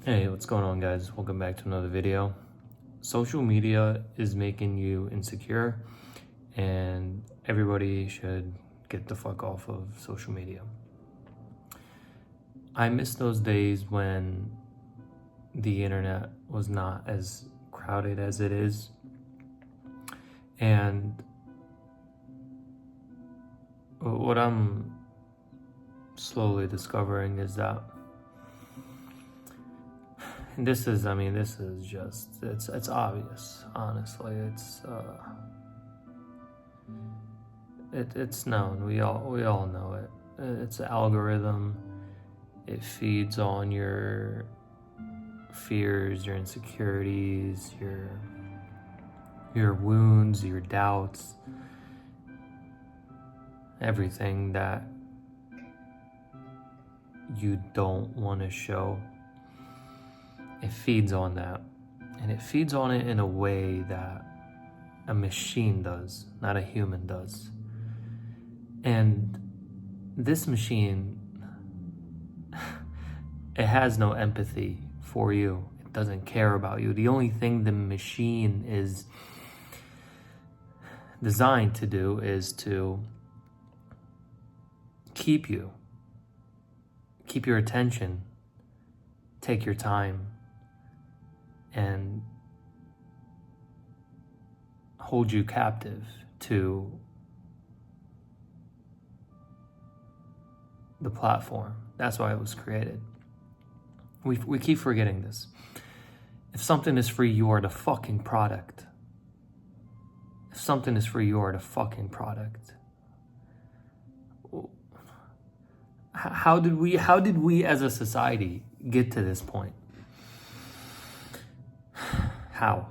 Hey, what's going on, guys? Welcome back to another video. Social media is making you insecure, and everybody should get the fuck off of social media. I miss those days when the internet was not as crowded as it is, and what I'm slowly discovering is that this is just it's obvious, honestly. It's known. We all know it. It's an algorithm. It feeds on your fears, your insecurities, your wounds, your doubts, everything that you don't want to show. It feeds on that, and it feeds on it in a way that a machine does, not a human does. And this machine, it has no empathy for you. It doesn't care about you. The only thing the machine is designed to do is to keep your attention, take your time, and hold you captive to the platform. That's why it was created. We keep forgetting this. If something is free, you are the fucking product. If something is free, you are the fucking product. How did we as a society get to this point? How?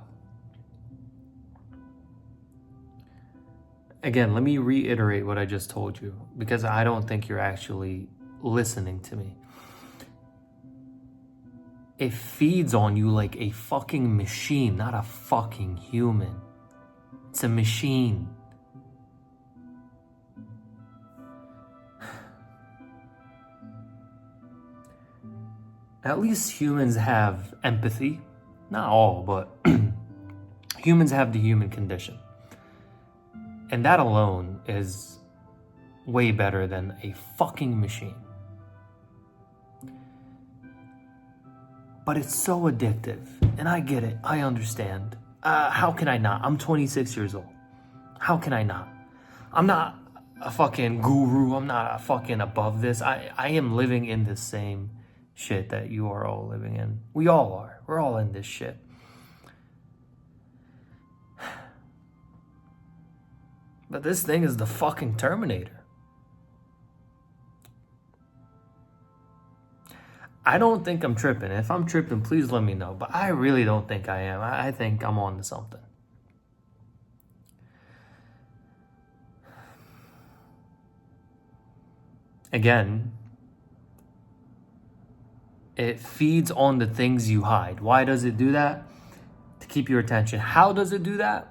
Again, let me reiterate what I just told you, because I don't think you're actually listening to me. It feeds on you like a fucking machine, not a fucking human. It's a machine. At least humans have empathy. Not all, but humans have the human condition. And that alone is way better than a fucking machine. But it's so addictive. And I get it. I understand. How can I not? I'm 26 years old. How can I not? I'm not a fucking guru. I'm not a fucking above this. I am living in the same shit that you are all living in. We all are. We're all in this shit. But this thing is the fucking Terminator. I don't think I'm tripping. If I'm tripping, please let me know. But I really don't think I am. I think I'm on to something. Again, it feeds on the things you hide. Why does it do that? To keep your attention. How does it do that?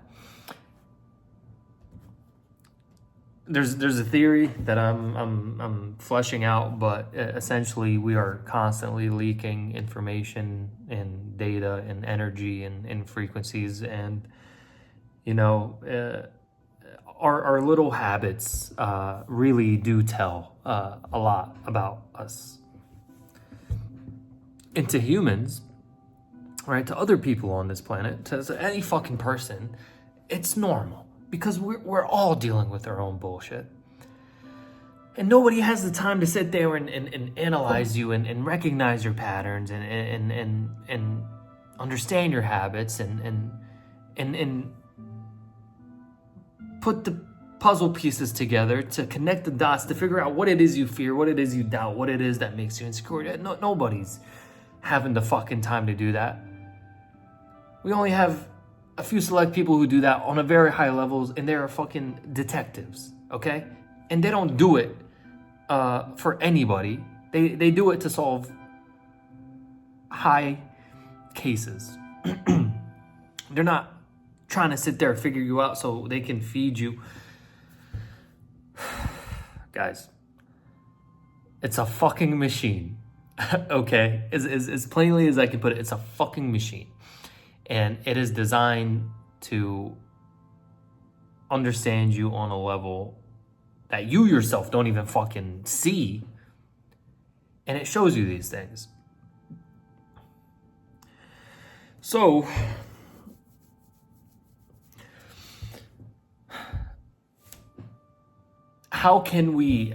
There's a theory that I'm fleshing out, but essentially we are constantly leaking information and data and energy and frequencies, and our little habits really do tell a lot about us. And to humans, right, to other people on this planet, to any fucking person, it's normal. Because we're all dealing with our own bullshit. And nobody has the time to sit there and analyze you and recognize your patterns and understand your habits and put the puzzle pieces together to connect the dots to figure out what it is you fear, what it is you doubt, what it is that makes you insecure. Nobody's having the fucking time to do that. We only have a few select people who do that on a very high levels, and they're fucking detectives, okay? And they don't do it for anybody. They do it to solve high cases. They're not trying to sit there and figure you out so they can feed you. Guys, it's a fucking machine. Okay, as plainly as I can put it, it's a fucking machine. And it is designed to understand you on a level that you yourself don't even fucking see. And it shows you these things. So, how can we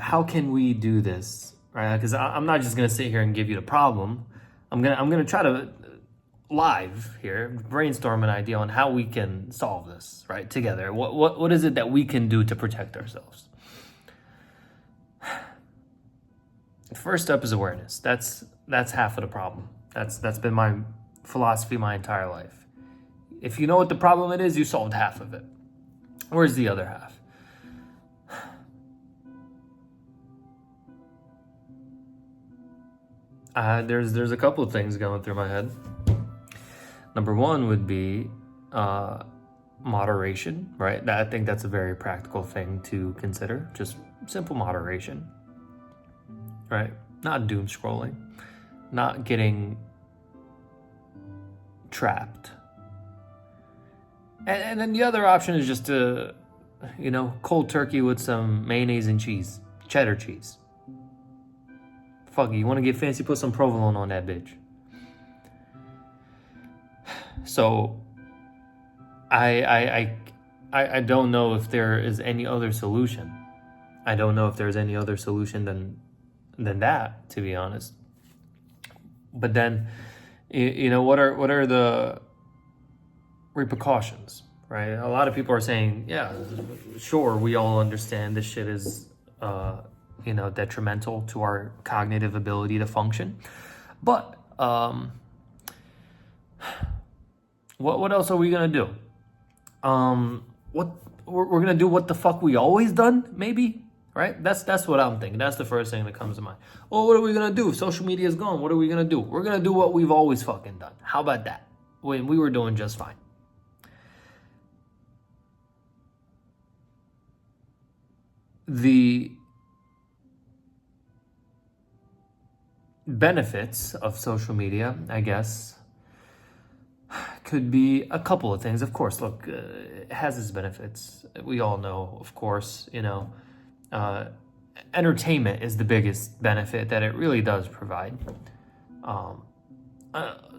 do this, right? Because I'm not just gonna sit here and give you the problem. I'm gonna try to live here brainstorm an idea on how we can solve this, right, together. What is it that we can do to protect ourselves? First step is awareness. That's half of the problem. That's been my philosophy my entire life. If you know what the problem it is, you solved half of it. Where's the other half? There's a couple of things going through my head. Number one would be moderation, right? I think that's a very practical thing to consider. Just simple moderation, right? Not doom scrolling, not getting trapped. And then the other option is just to, cold turkey with some mayonnaise and cheese, cheddar cheese. Fuck it, you want to get fancy, put some provolone on that bitch. So, I don't know if there is any other solution. I don't know if there's any other solution than that, to be honest. But then, what are the repercussions, right? A lot of people are saying, yeah, sure, we all understand this shit is, detrimental to our cognitive ability to function. But what else are we gonna do? What we're gonna do? What the fuck we always done? Maybe, right? That's what I'm thinking. That's the first thing that comes to mind. Well, what are we gonna do? Social media is gone. What are we gonna do? We're gonna do what we've always fucking done. How about that? When we were doing just fine. The benefits of social media, I guess, could be a couple of things. Of course, look, it has its benefits. We all know, of course, entertainment is the biggest benefit that it really does provide.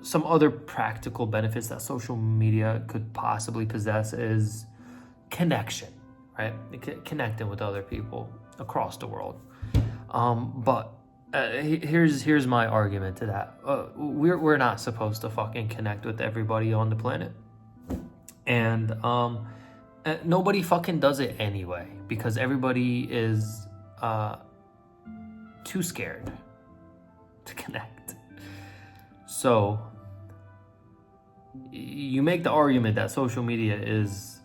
Some other practical benefits that social media could possibly possess is connection, right? Connecting with other people across the world. But here's my argument to that. We're not supposed to fucking connect with everybody on the planet, and nobody fucking does it anyway because everybody is too scared to connect. So you make the argument that social media is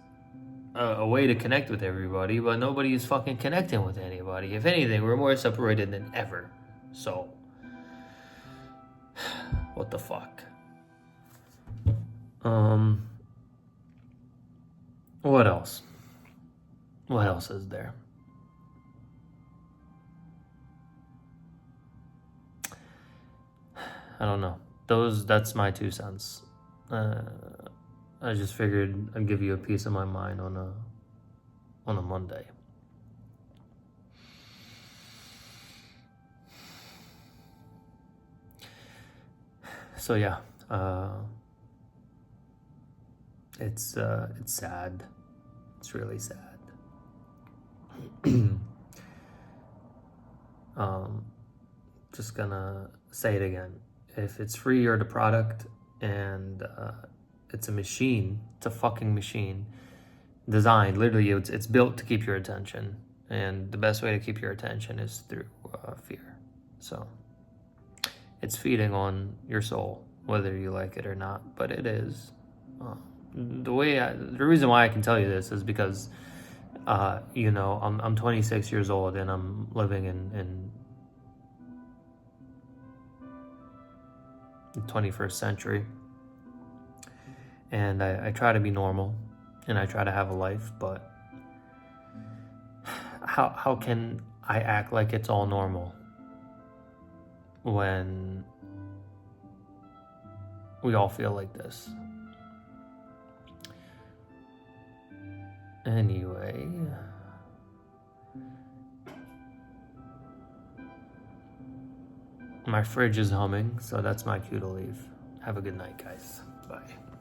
a way to connect with everybody, but nobody is fucking connecting with anybody. If anything, we're more separated than ever. So, what the fuck? What else? What else is there? I don't know. That's my 2 cents. I just figured I'd give you a piece of my mind on a Monday. So yeah, it's sad. It's really sad. Just gonna say it again. If it's free, you're the product, and it's a machine. It's a fucking machine designed. Literally, it's built to keep your attention, and the best way to keep your attention is through fear. So it's feeding on your soul, whether you like it or not. But it is. The reason why I can tell you this is because, I'm 26 years old and I'm living in the 21st century. And I try to be normal and I try to have a life, but how can I act like it's all normal when we all feel like this. Anyway, my fridge is humming, so that's my cue to leave. Have a good night, guys. Bye.